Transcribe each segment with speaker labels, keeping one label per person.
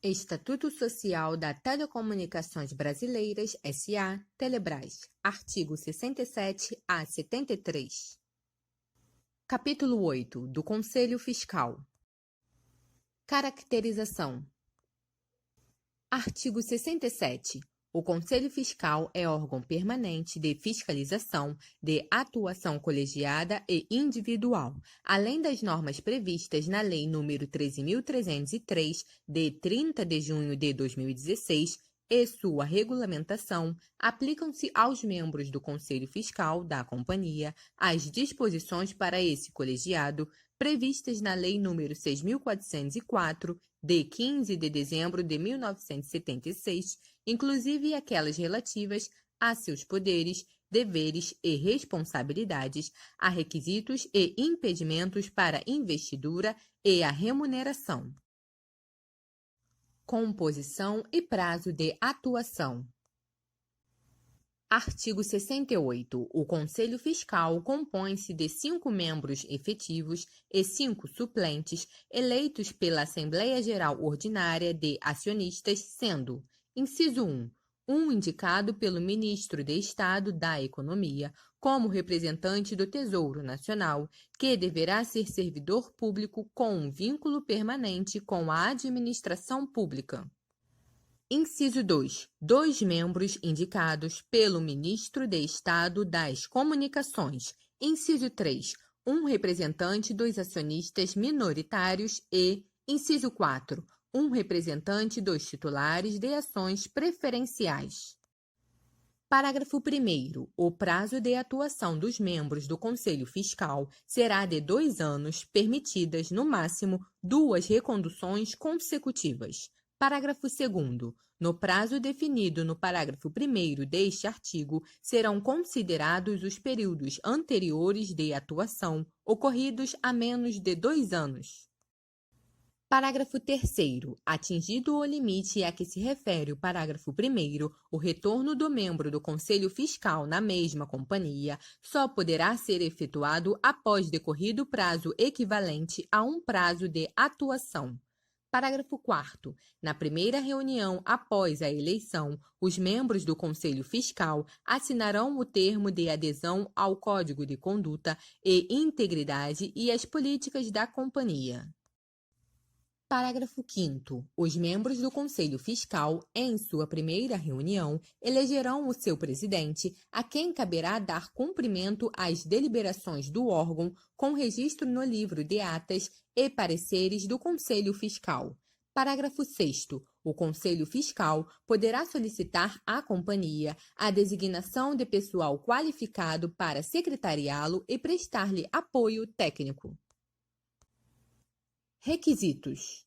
Speaker 1: Estatuto Social da Telecomunicações Brasileiras S.A. Telebrás, artigo 67 a 73. Capítulo 8 do Conselho Fiscal. Caracterização. Artigo 67. O Conselho Fiscal é órgão permanente de fiscalização, de atuação colegiada e individual, além das normas previstas na Lei nº 13.303, de 30 de junho de 2016, e sua regulamentação, aplicam-se aos membros do Conselho Fiscal da Companhia as disposições para esse colegiado previstas na Lei nº 6.404, de 15 de dezembro de 1976, inclusive aquelas relativas a seus poderes, deveres e responsabilidades, a requisitos e impedimentos para investidura e a remuneração. Composição e prazo de atuação. Artigo 68. O Conselho Fiscal compõe-se de 5 membros efetivos e 5 suplentes, eleitos pela Assembleia Geral Ordinária de Acionistas, sendo: inciso 1. Um indicado pelo Ministro de Estado da Economia como representante do Tesouro Nacional, que deverá ser servidor público com um vínculo permanente com a administração pública. Inciso 2. 2 membros indicados pelo Ministro de Estado das Comunicações. Inciso 3. Um representante dos acionistas minoritários e, inciso 4, um representante dos titulares de ações preferenciais. Parágrafo 1º. O prazo de atuação dos membros do Conselho Fiscal será de 2 anos, permitidas, no máximo, 2 reconduções consecutivas. Parágrafo 2º. No prazo definido no parágrafo 1º deste artigo, serão considerados os períodos anteriores de atuação, ocorridos há menos de 2 anos. Parágrafo 3º. Atingido o limite a que se refere o parágrafo 1º, o retorno do membro do Conselho Fiscal na mesma companhia só poderá ser efetuado após decorrido prazo equivalente a um prazo de atuação. Parágrafo 4º. Na primeira reunião após a eleição, os membros do Conselho Fiscal assinarão o termo de adesão ao Código de Conduta e Integridade e às políticas da companhia. Parágrafo 5º. Os membros do Conselho Fiscal, em sua primeira reunião, elegerão o seu presidente, a quem caberá dar cumprimento às deliberações do órgão com registro no livro de atas e pareceres do Conselho Fiscal. Parágrafo 6º. O Conselho Fiscal poderá solicitar à companhia a designação de pessoal qualificado para secretariá-lo e prestar-lhe apoio técnico. Requisitos.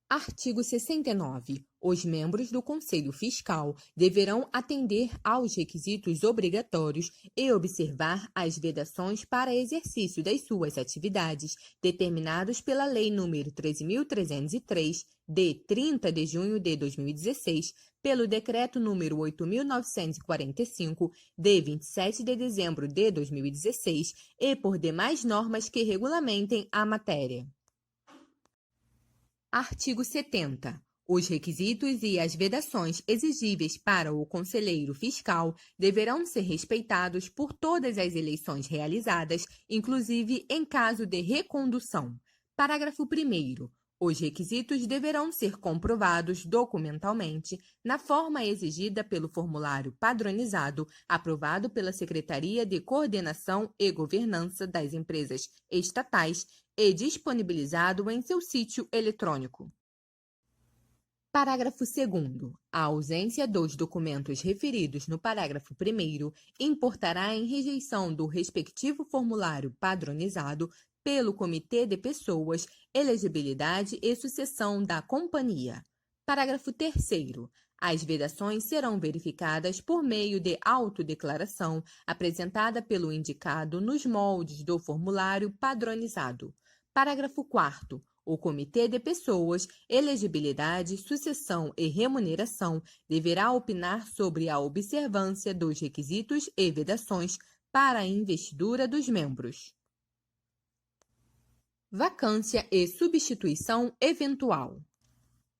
Speaker 1: Artigo 69. Os membros do Conselho Fiscal deverão atender aos requisitos obrigatórios e observar as vedações para exercício das suas atividades, determinados pela Lei nº 13.303, de 30 de junho de 2016, pelo Decreto nº 8.945, de 27 de dezembro de 2016, e por demais normas que regulamentem a matéria. Artigo 70. Os requisitos e as vedações exigíveis para o conselheiro fiscal deverão ser respeitados por todas as eleições realizadas, inclusive em caso de recondução. Parágrafo 1º. Os requisitos deverão ser comprovados documentalmente na forma exigida pelo formulário padronizado, aprovado pela Secretaria de Coordenação e Governança das Empresas Estatais e disponibilizado em seu sítio eletrônico. Parágrafo 2º. A ausência dos documentos referidos no parágrafo 1º importará em rejeição do respectivo formulário padronizado pelo Comitê de Pessoas, Elegibilidade e Sucessão da Companhia. Parágrafo 3º. As vedações serão verificadas por meio de autodeclaração apresentada pelo indicado nos moldes do formulário padronizado. Parágrafo 4º. O Comitê de Pessoas, Elegibilidade, Sucessão e Remuneração deverá opinar sobre a observância dos requisitos e vedações para a investidura dos membros. Vacância e substituição eventual.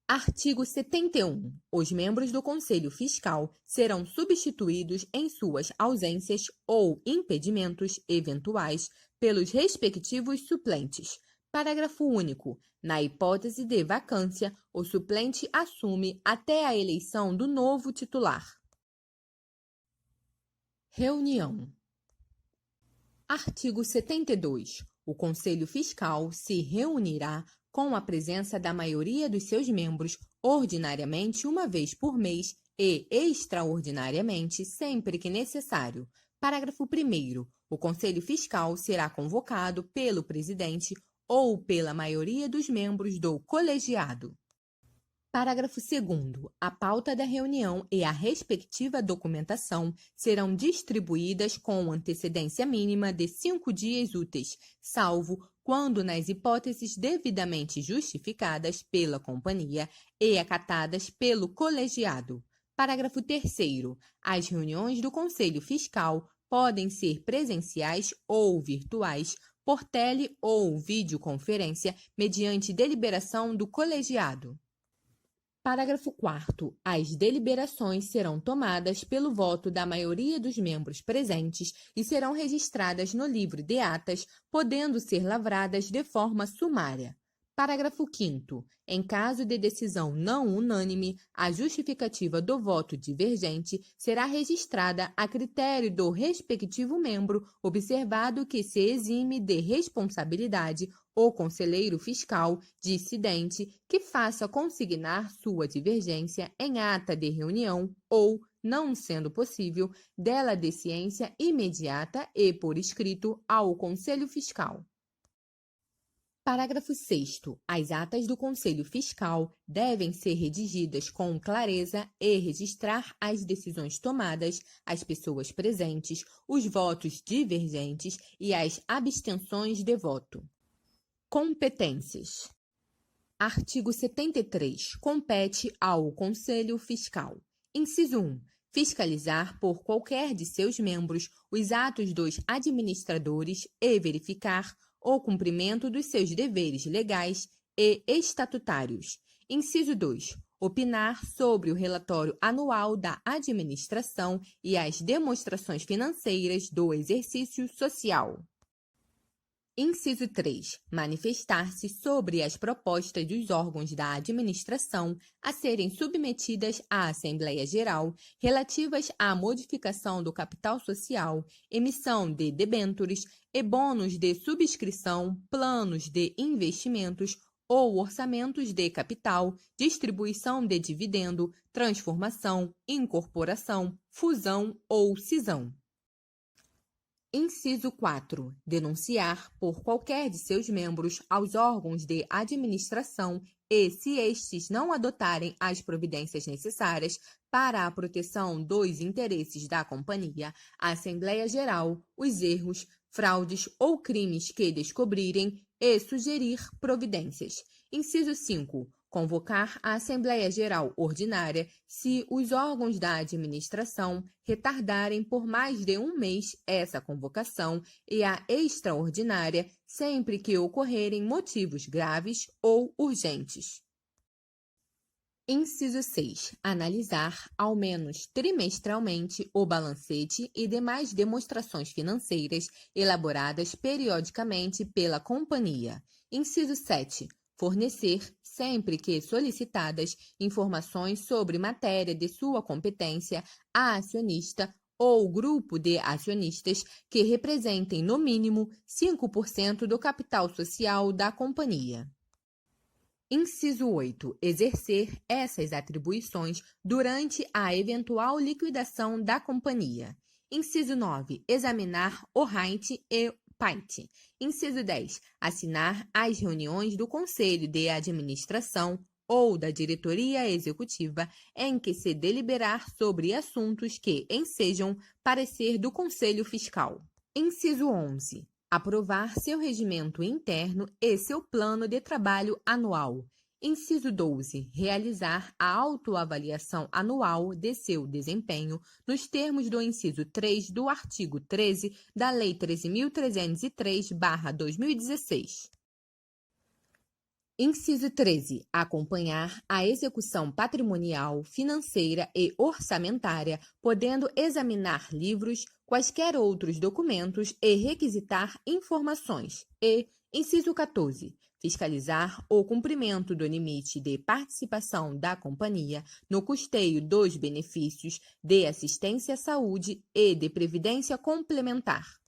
Speaker 1: Artigo 71. Os membros do Conselho Fiscal serão substituídos em suas ausências ou impedimentos eventuais pelos respectivos suplentes. Parágrafo único. Na hipótese de vacância, o suplente assume até a eleição do novo titular. Reunião. Artigo 72. O Conselho Fiscal se reunirá com a presença da maioria dos seus membros, ordinariamente uma vez por mês e extraordinariamente sempre que necessário. Parágrafo 1º. O Conselho Fiscal será convocado pelo presidente ou pela maioria dos membros do colegiado. Parágrafo 2º. A pauta da reunião e a respectiva documentação serão distribuídas com antecedência mínima de 5 dias úteis, salvo quando nas hipóteses devidamente justificadas pela companhia e acatadas pelo colegiado. Parágrafo 3º. As reuniões do Conselho Fiscal podem ser presenciais ou virtuais, por tele ou videoconferência, mediante deliberação do colegiado. Parágrafo 4º. As deliberações serão tomadas pelo voto da maioria dos membros presentes e serão registradas no livro de atas, podendo ser lavradas de forma sumária. Parágrafo 5º. Em caso de decisão não unânime, a justificativa do voto divergente será registrada a critério do respectivo membro, observado que se exime de responsabilidade o conselheiro fiscal dissidente que faça consignar sua divergência em ata de reunião ou, não sendo possível, dela de ciência imediata e por escrito ao Conselho Fiscal. Parágrafo 6º. As atas do Conselho Fiscal devem ser redigidas com clareza e registrar as decisões tomadas, as pessoas presentes, os votos divergentes e as abstenções de voto. Competências. Artigo 73. Compete ao Conselho Fiscal. Inciso 1. Fiscalizar por qualquer de seus membros os atos dos administradores e verificar o cumprimento dos seus deveres legais e estatutários. Inciso 2. Opinar sobre o relatório anual da administração e as demonstrações financeiras do exercício social. Inciso 3. Manifestar-se sobre as propostas dos órgãos da administração a serem submetidas à Assembleia Geral relativas à modificação do capital social, emissão de debêntures e bônus de subscrição, planos de investimentos ou orçamentos de capital, distribuição de dividendo, transformação, incorporação, fusão ou cisão. Inciso 4. Denunciar por qualquer de seus membros aos órgãos de administração e, se estes não adotarem as providências necessárias para a proteção dos interesses da companhia, a Assembleia Geral, os erros, fraudes ou crimes que descobrirem e sugerir providências. Inciso 5. Convocar a Assembleia Geral Ordinária se os órgãos da administração retardarem por mais de um mês essa convocação e a extraordinária sempre que ocorrerem motivos graves ou urgentes. Inciso 6. Analisar, ao menos trimestralmente, o balancete e demais demonstrações financeiras elaboradas periodicamente pela companhia. Inciso 7. Fornecer, sempre que solicitadas, informações sobre matéria de sua competência a acionista ou grupo de acionistas que representem, no mínimo, 5% do capital social da companhia. Inciso 8. Exercer essas atribuições durante a eventual liquidação da companhia. Inciso 9. Examinar o RAIT e PAIT. Inciso 10. Assinar as reuniões do Conselho de Administração ou da Diretoria Executiva em que se deliberar sobre assuntos que ensejam parecer do Conselho Fiscal. Inciso 11. Aprovar seu regimento interno e seu plano de trabalho anual. Inciso 12. Realizar a autoavaliação anual de seu desempenho nos termos do inciso 3 do artigo 13 da Lei 13.303/2016. Inciso 13. Acompanhar a execução patrimonial, financeira e orçamentária, podendo examinar livros, quaisquer outros documentos e requisitar informações. E, inciso 14. Fiscalizar o cumprimento do limite de participação da companhia no custeio dos benefícios de assistência à saúde e de previdência complementar.